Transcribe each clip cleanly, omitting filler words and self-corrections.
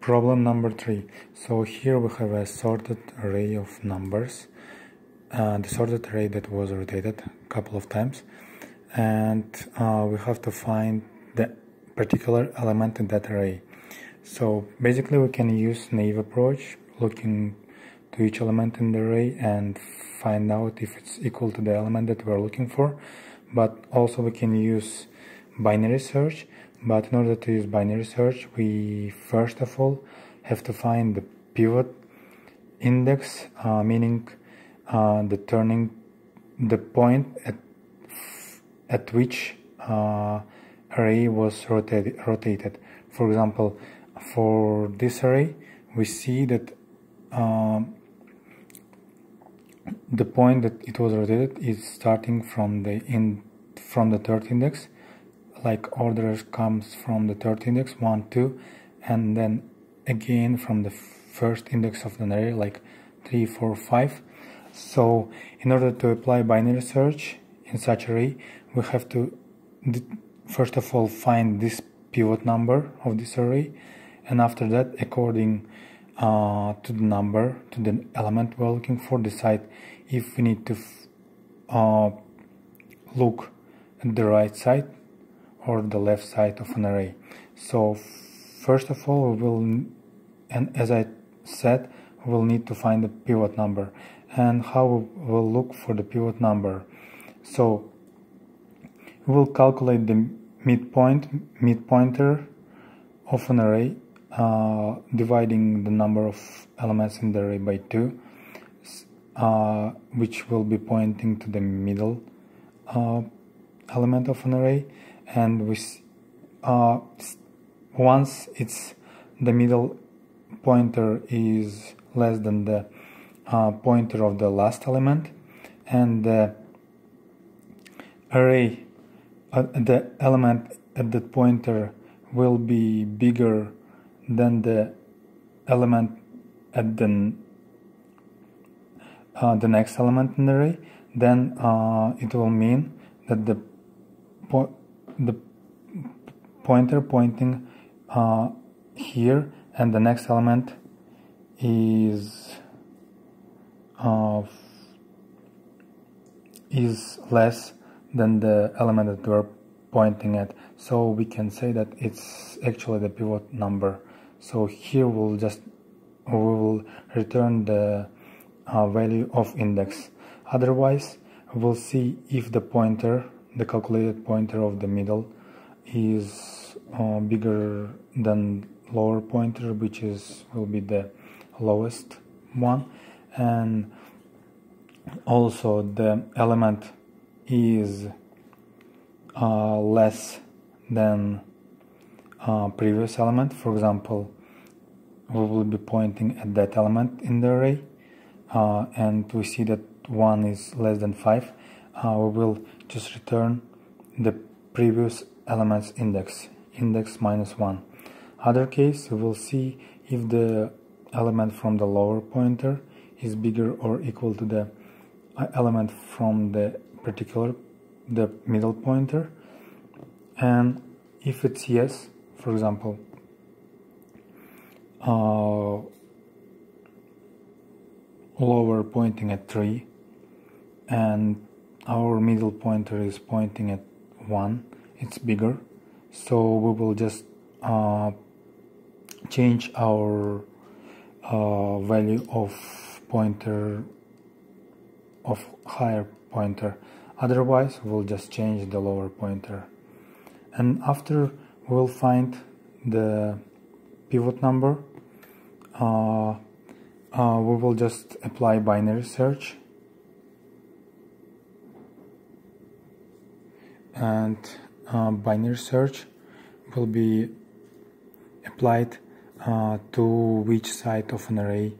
Problem number 3. So here we have a sorted array of numbers, the sorted array that was rotated a couple of times, and we have to find the particular element in that array. So basically we can use naive approach, looking to each element in the array and find out if it's equal to the element that we're looking for, but also we can use binary search. But in order to use binary search, we first of all have to find the pivot index, meaning determining the point at which array was rotated. For example, for this array, we see that the point that it was rotated is starting from the third index. Like order comes from the third index 1, 2, and then again from the first index of the array like 3, 4, 5. So in order to apply binary search in such array, we have to first of all find this pivot number of this array, and after that, according to the number, to the element we're looking for, decide if we need to look at the right side or the left side of an array. So first of all, we will, and as I said, we will need to find the pivot number. And how we will look for the pivot number? So we will calculate the midpointer of an array, dividing the number of elements in the array by 2, which will be pointing to the middle element of an array. And we once the middle pointer is less than the pointer of the last element, and the array the element at that pointer will be bigger than the element at the next element in the array, then it will mean that the pointer pointing here and the next element is less than the element that we're pointing at. So we can say that it's actually the pivot number. So here we will return the value of index. Otherwise, we'll see if the pointer, the calculated pointer of the middle, is bigger than lower pointer, which will be the lowest one, and also the element is less than previous element. For example, we will be pointing at that element in the array, and we see that 1 is less than 5. We will just return the previous element's index minus 1. Other case, we will see if the element from the lower pointer is bigger or equal to the element from the middle pointer, and if it's yes, for example, lower pointing at 3 and our middle pointer is pointing at 1, it's bigger, so we will just change our value of pointer of higher pointer. Otherwise, we'll just change the lower pointer. And after we'll find the pivot number, we will just apply binary search, and binary search will be applied to which side of an array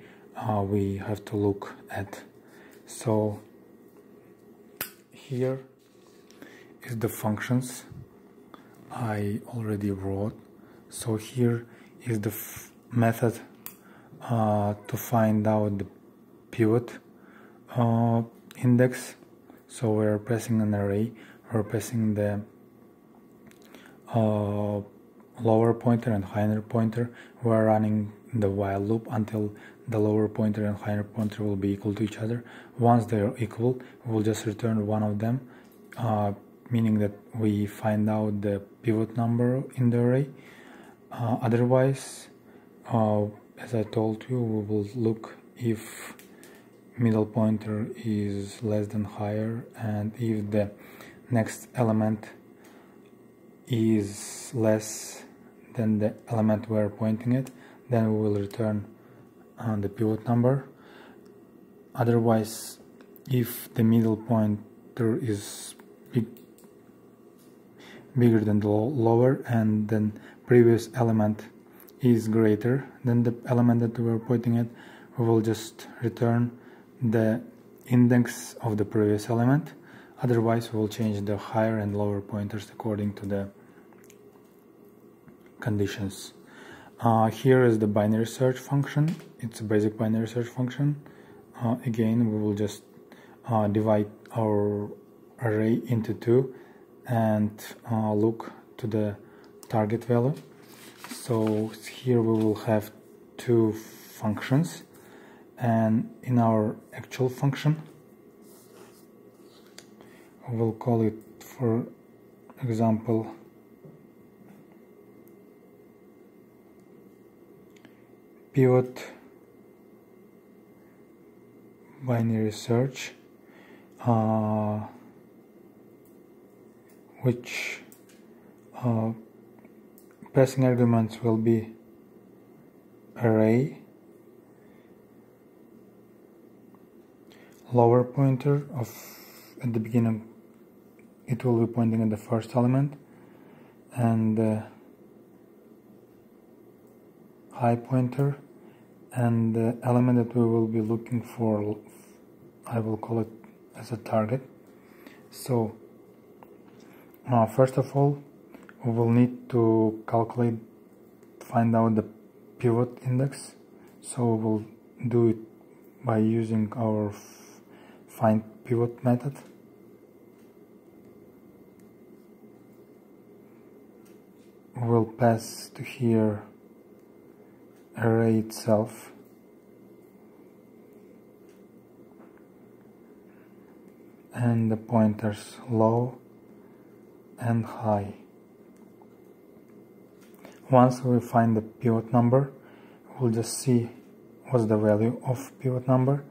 we have to look at. So here is the functions I already wrote. So here is the method to find out the pivot index. So we're pressing an array, we're pressing the lower pointer and higher pointer, we are running the while loop until the lower pointer and higher pointer will be equal to each other. Once they are equal, we will just return one of them, meaning that we find out the pivot number in the array. Otherwise, as I told you, we will look if middle pointer is less than higher, and if the next element is less than the element we are pointing at, then we will return the pivot number. Otherwise, if the middle pointer is bigger than the lower, and then previous element is greater than the element that we are pointing at, we will just return the index of the previous element. Otherwise, we will change the higher and lower pointers according to the conditions. Here is the binary search function. It's a basic binary search function. Again, we will just divide our array into two and look to the target value. So here we will have two functions, and in our actual function we will call it, for example, pivot binary search, which passing arguments will be array, lower pointer of, at the beginning it will be pointing at the first element, and high pointer, and the element that we will be looking for, I will call it as a target. So first of all, we will need to find out the pivot index. So we will do it by using our find pivot method. We will pass to here array itself, and the pointers low and high. Once we find the pivot number, we'll just see what's the value of pivot number.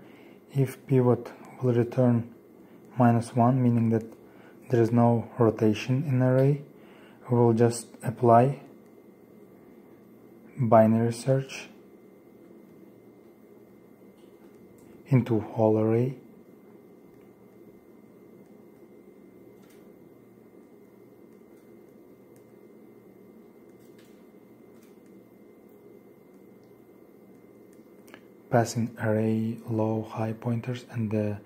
If pivot will return -1, meaning that there is no rotation in array, we will just apply binary search into whole array, passing array low high pointers and the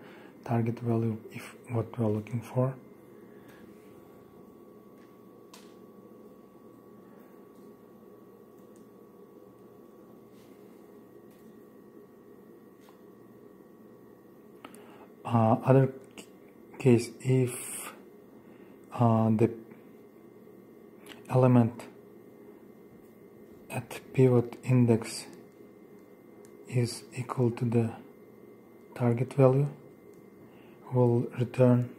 target value if what we're looking for. Other case, if the element at pivot index is equal to the target value, we'll return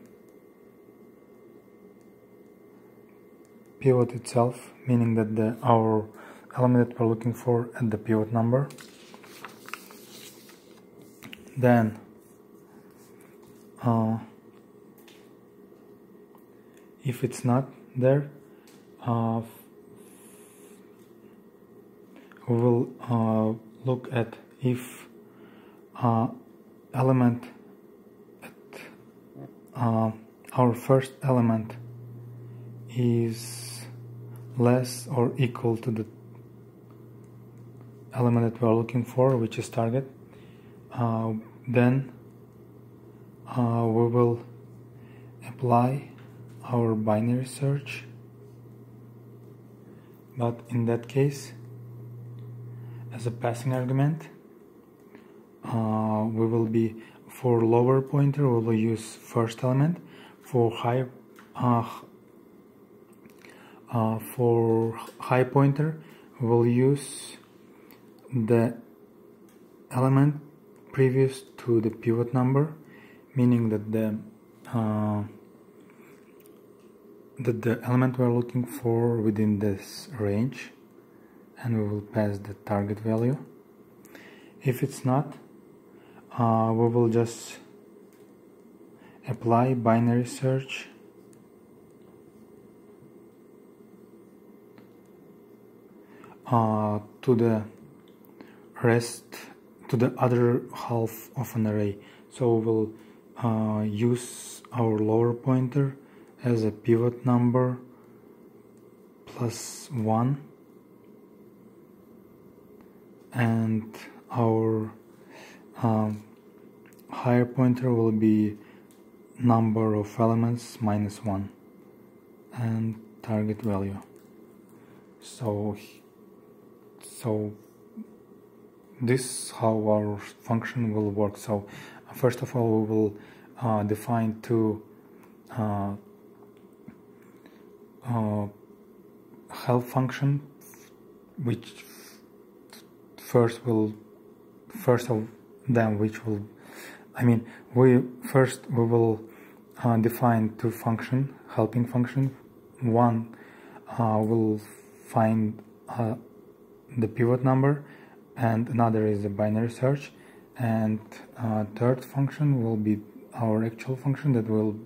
pivot itself, meaning that our element that we're looking for at the pivot number. Then if it's not there, we will look at if element at our first element is less or equal to the element that we are looking for, which is target, then we will apply our binary search, but in that case, as a passing argument, we will be, for lower pointer we will use first element, for higher For high pointer, we'll use the element previous to the pivot number, meaning that the element we're looking for within this range, and we will pass the target value. If it's not, we will just apply binary search to the other half of an array. So we'll use our lower pointer as a pivot number plus 1, and our higher pointer will be number of elements minus 1 and target value. So this is how our function will work. So first of all, we will define two help function, which first of them, which will, we will define two function, helping function. One will find the pivot number, and another is a binary search, and third function will be our actual function that will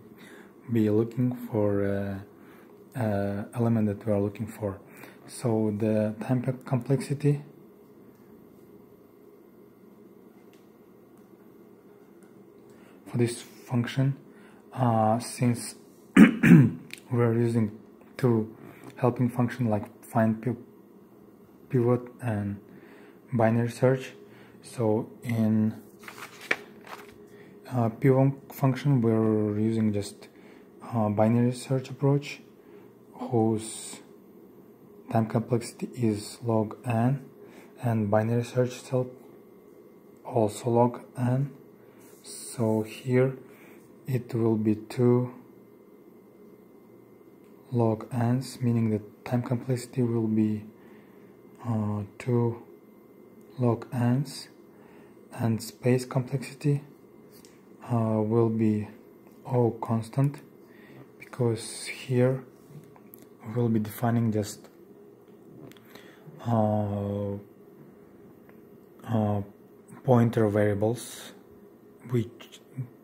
be looking for element that we are looking for. So the time complexity for this function, since we are using two helping function like find pivot and binary search, so in pivot function we're using just binary search approach, whose time complexity is log n, and binary search itself also log n. So here it will be 2 log n's, meaning that time complexity will be 2 log n's, and space complexity will be O constant, because here we will be defining just pointer variables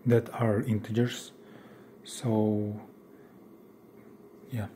that are integers. So yeah.